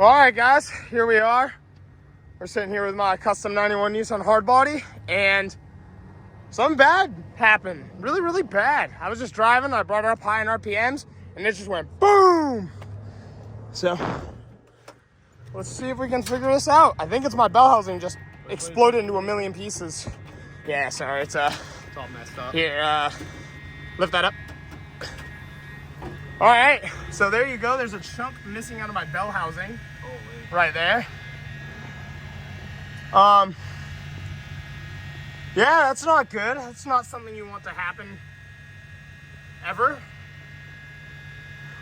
All right, guys, here we are. We're sitting here with my custom 91 Nissan hardbody, and something bad happened. Really, really bad. I was just driving, I brought it up high in RPMs, and it just went boom. So, let's see if we can figure this out. I think it's my bell housing just exploded into a million pieces. Yeah, sorry, it's all messed up. Here, lift that up. All right, so there you go. There's a chunk missing out of my bell housing right there. Yeah, that's not good. That's not something you want to happen ever.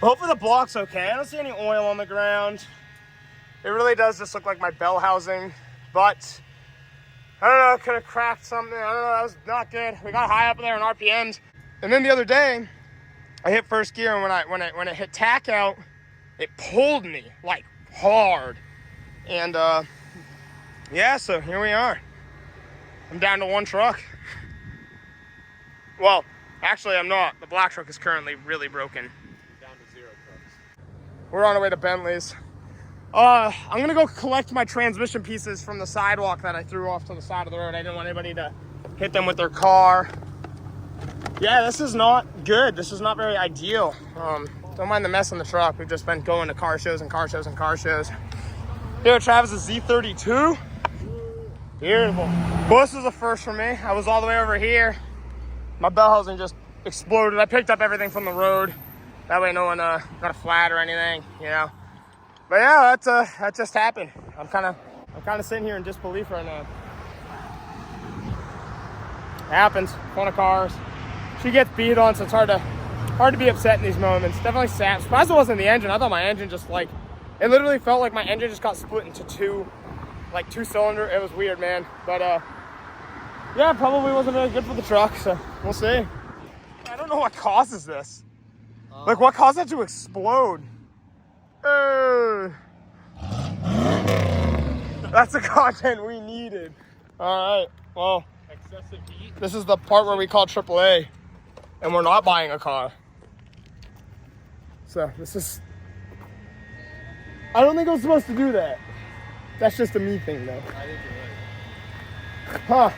Hopefully the block's okay. I don't see any oil on the ground. It really does just look like my bell housing, but I don't know, it could have cracked something. I don't know, that was not good. We got high up there in RPMs. And then the other day, I hit first gear, and when it hit tack out, it pulled me like hard. And yeah, so here we are. I'm down to one truck. Well, actually I'm not. The black truck is currently really broken. Down to 0 trucks. We're on our way to Bentley's. I'm gonna go collect my transmission pieces from the sidewalk that I threw off to the side of the road. I didn't want anybody to hit them with their car. Yeah, this is not good. This is not very ideal. Don't mind the mess in the truck. We've just been going to car shows and car shows and car shows. Here at Travis's Z32. Beautiful. Well, this is a first for me. I was all the way over here. My bell housing just exploded. I picked up everything from the road. That way no one got a flat or anything, you know. But yeah, that just happened. I'm kind of sitting here in disbelief right now. It happens. Fun of cars. She gets beat on, so it's hard to be upset in these moments. Definitely sad. Surprised it wasn't the engine. I thought my engine just like, it literally felt like my engine just got split into two cylinder. It was weird, man. But yeah, probably wasn't very good for the truck, so we'll see. I don't know what causes this. Like, what caused it to explode? That's the content we needed. All right, well, Excessive heat. this is the part where we call AAA, and we're not buying a car. So this is, I don't think I'm supposed to do that. That's just a me thing, though. I think you're right.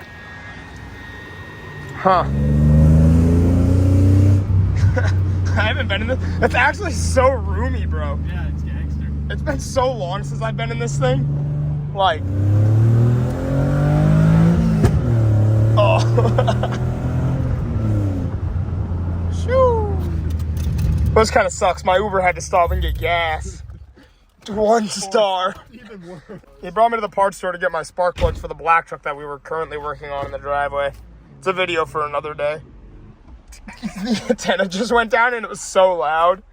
Huh. I haven't been in this. It's actually so roomy, bro. Yeah, it's gangster. It's been so long since I've been in this thing. Like, oh. Shoo. This kind of sucks. My Uber had to stop and get gas. 1 star. Even worse. He brought me to the parts store to get my spark plugs for the black truck that we were currently working on in the driveway. It's a video for another day. The antenna just went down and it was so loud.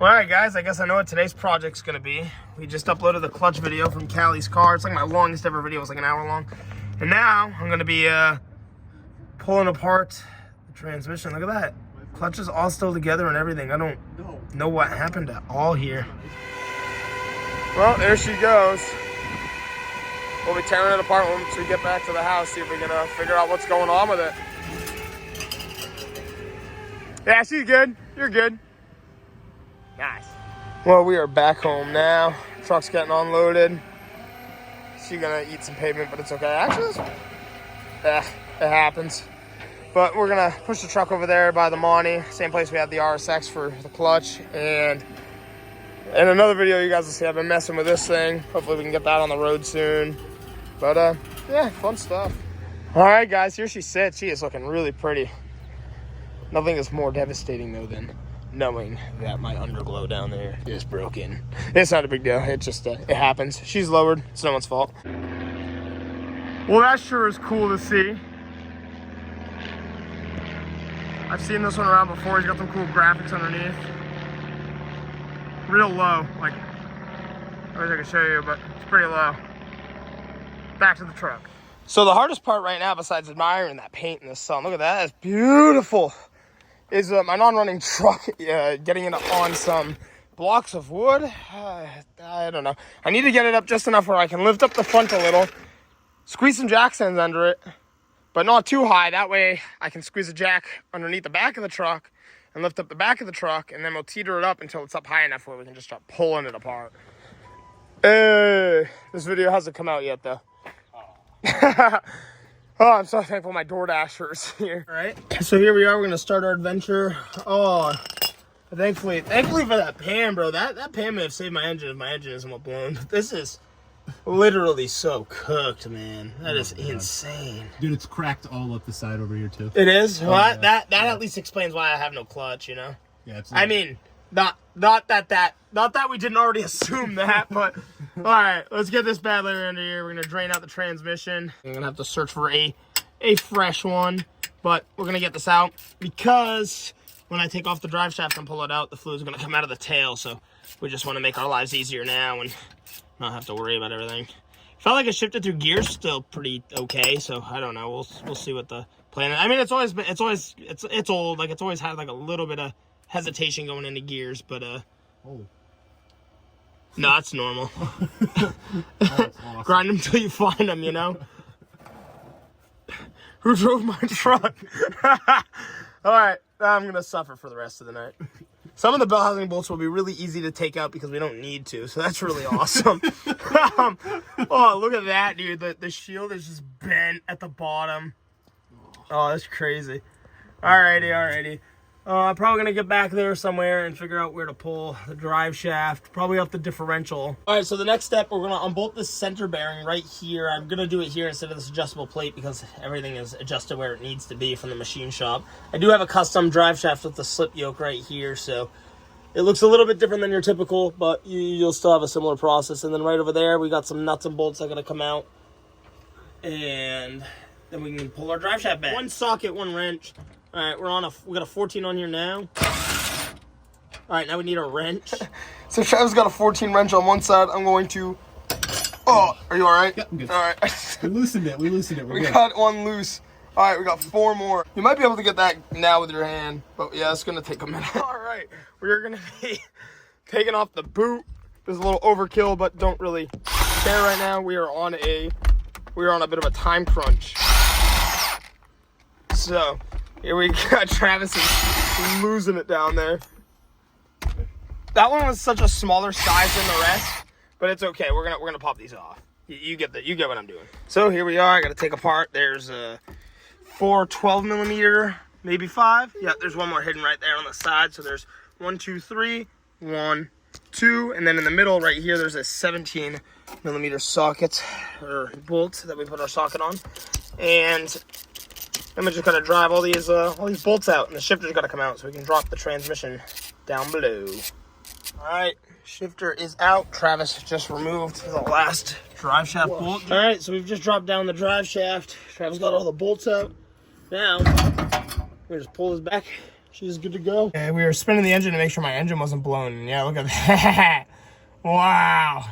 Well, alright guys, I guess I know what today's project's gonna be. We just uploaded the clutch video from Callie's car. It's like my longest ever video. It was like an hour long. And now I'm gonna be pulling apart the transmission. Look at that. Clutch is all still together and everything. I don't know what happened at all here. Well, there she goes. We'll be tearing it apart once we get back to the house, see if we can figure out what's going on with it. Yeah, she's good. You're good. Nice. Well, we are back home now. Truck's getting unloaded. She's gonna eat some pavement, but it's okay. Actually, it happens. But we're gonna push the truck over there by the Monty, same place we had the RSX for the clutch. And in another video you guys will see, I've been messing with this thing. Hopefully we can get that on the road soon. But yeah, fun stuff. All right, guys, here she sits. She is looking really pretty. Nothing is more devastating though than knowing that my underglow down there is broken. It's not a big deal. It just it happens. She's lowered. It's no one's fault. Well, that sure is cool to see. I've seen this one around before. He's got some cool graphics underneath. Real low. Like, I wish I could show you, but it's pretty low. Back to the truck. So the hardest part right now, besides admiring that paint in the sun, look at that, it's beautiful, is my non-running truck getting it on some blocks of wood. I don't know. I need to get it up just enough where I can lift up the front a little, squeeze some jack stands under it, but not too high. That way I can squeeze a jack underneath the back of the truck and lift up the back of the truck, and then we'll teeter it up until it's up high enough where we can just start pulling it apart. Hey, this video hasn't come out yet though. Oh, I'm so thankful my door dashers here. All right, so here we are. We're gonna start our adventure. Oh, thankfully for that pan, bro. That pan may have saved my engine if my engine isn't what blown. But this is literally so cooked, man. That is insane. Dude, it's cracked all up the side over here too. It is. Well, that at least explains why I have no clutch. You know. Yeah, it's I mean, not that we didn't already assume that, but all right, let's get this bad layer under here. We're gonna drain out the transmission. I'm gonna have to search for a fresh one, but we're gonna get this out because when I take off the drive shaft and pull it out, the fluid's gonna come out of the tail. So we just want to make our lives easier now and not have to worry about everything. Felt like it shifted through gears still pretty okay, so I don't know. We'll see what the plan is. I mean, it's old. Like it's always had like a little bit of hesitation going into gears, but Oh. no, it's normal. That's awesome. Grind them till you find them, you know. Who drove my truck? All right, I'm gonna suffer for the rest of the night. Some of the bell housing bolts will be really easy to take out because we don't need to, so that's really awesome. Oh, look at that, dude. The shield is just bent at the bottom. Oh, that's crazy. Alrighty. I'm probably going to get back there somewhere and figure out where to pull the drive shaft, probably up the differential. All right, so the next step, we're going to unbolt this center bearing right here. I'm going to do it here instead of this adjustable plate because everything is adjusted where it needs to be from the machine shop. I do have a custom drive shaft with the slip yoke right here, so it looks a little bit different than your typical, but you'll still have a similar process. And then right over there, we got some nuts and bolts that are going to come out. And then we can pull our drive shaft back. One socket, one wrench. All right, we got a 14 on here now. All right, now we need a wrench. So Travis got a 14 wrench on one side. I'm going to. Oh, are you all right? Yeah, I'm good. All right. We loosened it. We got one loose. All right, we got 4 more. You might be able to get that now with your hand, but yeah, it's gonna take a minute. All right, we're gonna be taking off the boot. This is a little overkill, but don't really care right now. We are on a bit of a time crunch. So here we got. Travis is losing it down there. That one was such a smaller size than the rest, but it's okay. We're gonna pop these off. You get what I'm doing. So here we are. I gotta take apart. There's 4 12mm, maybe 5. Yeah, there's one more hidden right there on the side. So there's 1, 2, 3, 1, 2, and then in the middle right here, there's a 17mm socket or bolt that we put our socket on, and then we're just gonna drive all these bolts out, and the shifter's gotta come out so we can drop the transmission down below. All right, shifter is out. Travis just removed the last drive shaft bolt. All right, so we've just dropped down the drive shaft. Travis got all the bolts out. Now we just pull this back. She's good to go. And we were spinning the engine to make sure my engine wasn't blown. And yeah, look at that. Wow.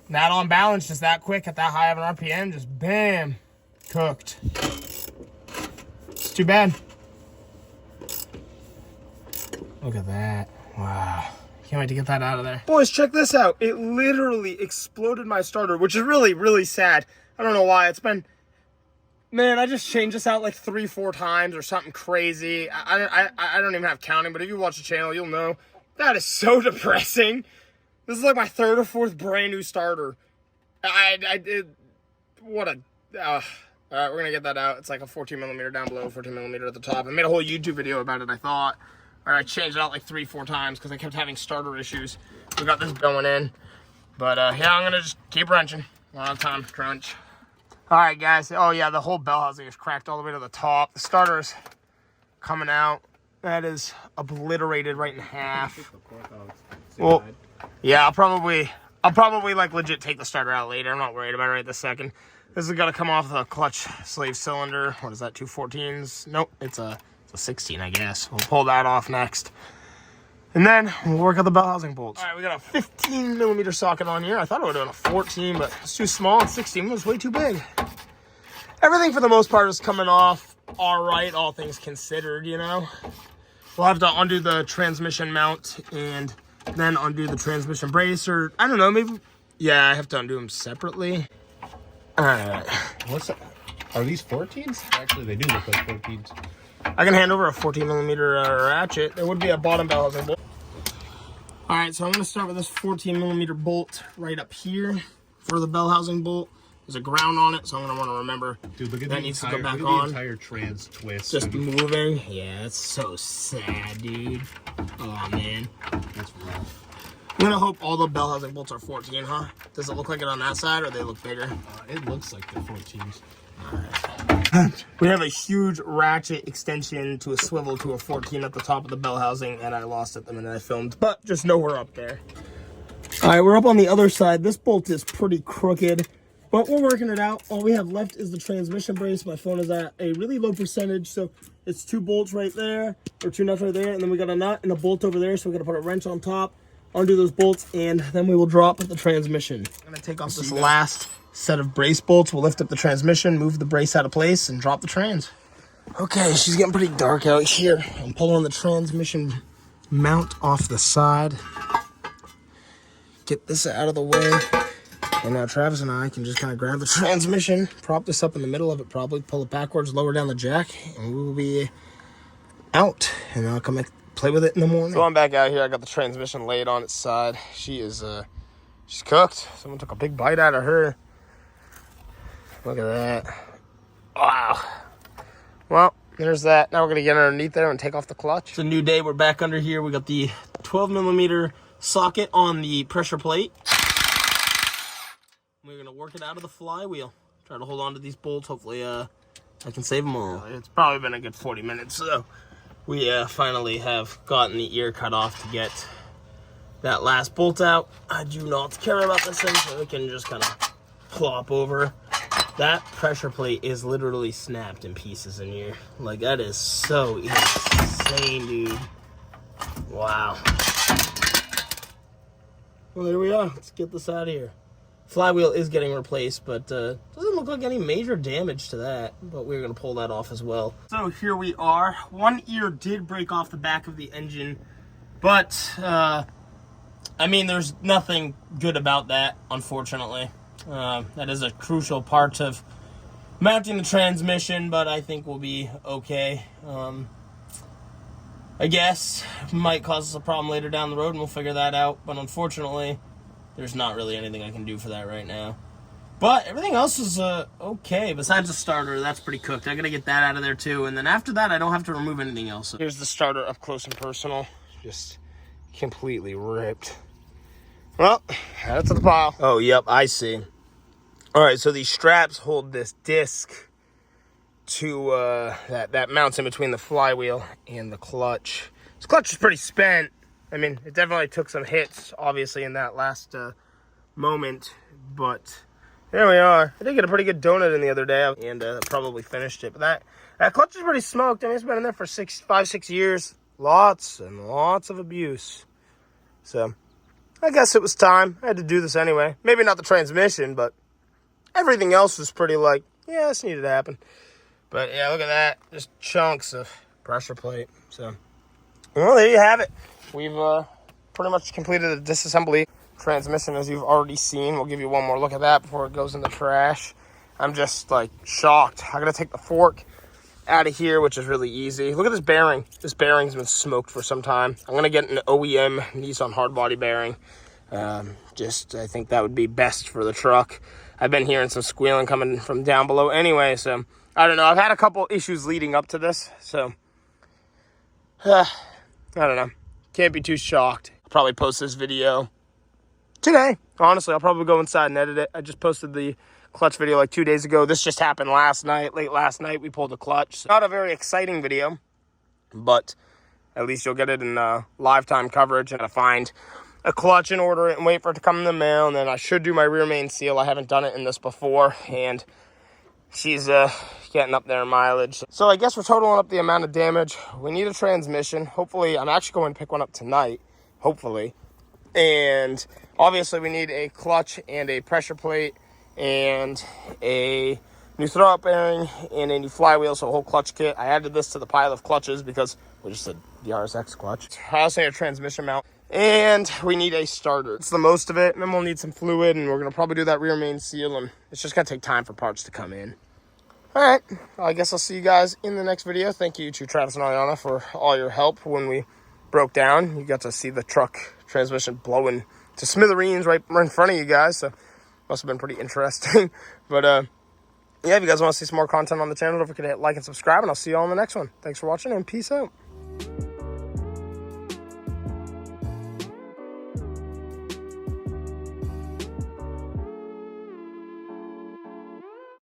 Not on balance, just that quick at that high of an RPM, just bam, cooked. It's too bad. Look at that. Wow. Can't wait to get that out of there. Boys, check this out. It literally exploded my starter, which is really, really sad. I don't know why. It's been... Man, I just changed this out like 3-4 times or something crazy. I don't even have counting, but if you watch the channel, you'll know. That is so depressing. This is like my 3rd or 4th brand new starter. What a... all right, we're going to get that out. It's like a 14mm down below, 14mm at the top. I made a whole YouTube video about it, I thought. All right, I changed it out like 3-4 times because I kept having starter issues. We got this going in. But yeah, I'm going to just keep wrenching. A lot of time crunch. All right, guys. Oh, yeah, the whole bell housing is cracked all the way to the top. The starter's coming out. That is obliterated right in half. Well, yeah, I'll probably like legit take the starter out later. I'm not worried about it right this second. This is gonna come off the clutch slave cylinder. What is that, 214s? Nope, it's a 16, I guess. We'll pull that off next. And then we'll work out the bell housing bolts. All right, we got a 15mm socket on here. I thought I would have done a 14, but it's too small, and 16 was way too big. Everything for the most part is coming off all right, all things considered, you know. We'll have to undo the transmission mount and then undo the transmission brace, or I don't know, maybe. Yeah, I have to undo them separately. All right. What's that? Are these 14s? Actually, they do look like 14s. I can hand over a 14mm ratchet. There would be a bottom bell housing bolt. All right, so I'm gonna start with this 14mm bolt right up here for the bell housing bolt. There's a ground on it, so I'm gonna want to remember. Dude, look at that needs to go back on. The entire trans twist. Just moving. Yeah, it's so sad, dude. Oh man, That's rough. I'm gonna hope all the bell housing bolts are 14, huh? Does it look like it on that side, or they look bigger? It looks like they're 14s. We have a huge ratchet extension to a swivel to a 14 at the top of the bell housing, and I lost it the minute I filmed, but just know we're up there. All right, we're up on the other side. This bolt is pretty crooked, but we're working it out. All we have left is the transmission brace. My phone is at a really low percentage, so it's 2 bolts right there, or 2 nuts right there, and then we got a nut and a bolt over there, so we got to put a wrench on top, undo those bolts, and then we will drop the transmission. I'm going to take off this last set of brace bolts. We'll lift up the transmission, move the brace out of place, and drop the trans. Okay, she's getting pretty dark out here. I'm pulling the transmission mount off the side. Get this out of the way. And now Travis and I can just kind of grab the transmission, prop this up in the middle of it probably, pull it backwards, lower down the jack, and we will be out. And I'll come back, play with it in the morning. So I'm back out here. I got the transmission laid on its side. She is, she's cooked. Someone took a big bite out of her. Look at that. Wow. Well, there's that. Now we're going to get underneath there and take off the clutch. It's a new day. We're back under here. We got the 12mm socket on the pressure plate. We're going to work it out of the flywheel. Try to hold on to these bolts. Hopefully I can save them all. It's probably been a good 40 minutes. So we finally have gotten the ear cut off to get that last bolt out. I do not care about this thing, so we can just kind of plop over. That pressure plate is literally snapped in pieces in here. Like, that is so insane, dude. Wow. Well, there we are. Let's get this out of here. Flywheel is getting replaced, but doesn't look like any major damage to that. But we're going to pull that off as well. So here we are. One ear did break off the back of the engine. But, I mean, there's nothing good about that, unfortunately. That is a crucial part of mounting the transmission, but I think we'll be okay. I guess might cause us a problem later down the road, and we'll figure that out. But unfortunately, there's not really anything I can do for that right now. But everything else is okay. Besides the starter, that's pretty cooked. I gotta get that out of there too, and then after that, I don't have to remove anything else. Here's the starter up close and personal, just completely ripped. Well, add it to the pile. Oh, yep, I see. All right, so these straps hold this disc to that mounts in between the flywheel and the clutch. This clutch is pretty spent. I mean, it definitely took some hits, obviously, in that last moment, but there we are. I did get a pretty good donut in the other day, and probably finished it. But that clutch is pretty smoked. I mean, it's been in there for 5-6 years. Lots and lots of abuse. So I guess it was time. I had to do this anyway. Maybe not the transmission, but everything else was pretty like, yeah, this needed to happen. But yeah, look at that. Just chunks of pressure plate. So, well, there you have it. We've pretty much completed the disassembly. Transmission, as you've already seen. We'll give you one more look at that before it goes in the trash. I'm just, like, shocked. I gotta take the fork out of here, which is really easy. Look at this bearing. This bearing's been smoked for some time. I'm gonna get an OEM Nissan hard body bearing. I think that would be best for the truck. I've been hearing some squealing coming from down below anyway, so I don't know. I've had a couple issues leading up to this, so I don't know. Can't be too shocked. I'll probably post this video today. Honestly, I'll probably go inside and edit it. I just posted the clutch video like 2 days ago. This just happened last night. Late last night, we pulled the clutch. So not a very exciting video, but at least you'll get it in live time coverage. I gotta find a clutch and order it and wait for it to come in the mail, and then I should do my rear main seal. I haven't done it in this before, and she's getting up there in mileage. So I guess we're totaling up the amount of damage. We need a transmission. Hopefully, I'm actually going to pick one up tonight, hopefully. And obviously we need a clutch and a pressure plate and a new throw-up bearing and a new flywheel, so a whole clutch kit. I added this to the pile of clutches because we just said the RSX clutch. I also need a transmission mount. And we need a starter. It's the most of it, and then we'll need some fluid, and we're going to probably do that rear main seal, and it's just going to take time for parts to come in. All right, well, I guess I'll see you guys in the next video. Thank you to Travis and Ariana for all your help when we broke down. You got to see the truck transmission blowing to smithereens right in front of you guys. So must have been pretty interesting. But yeah, if you guys want to see some more content on the channel, don't forget to hit like and subscribe, and I'll see you all in the next one. Thanks for watching, and peace out.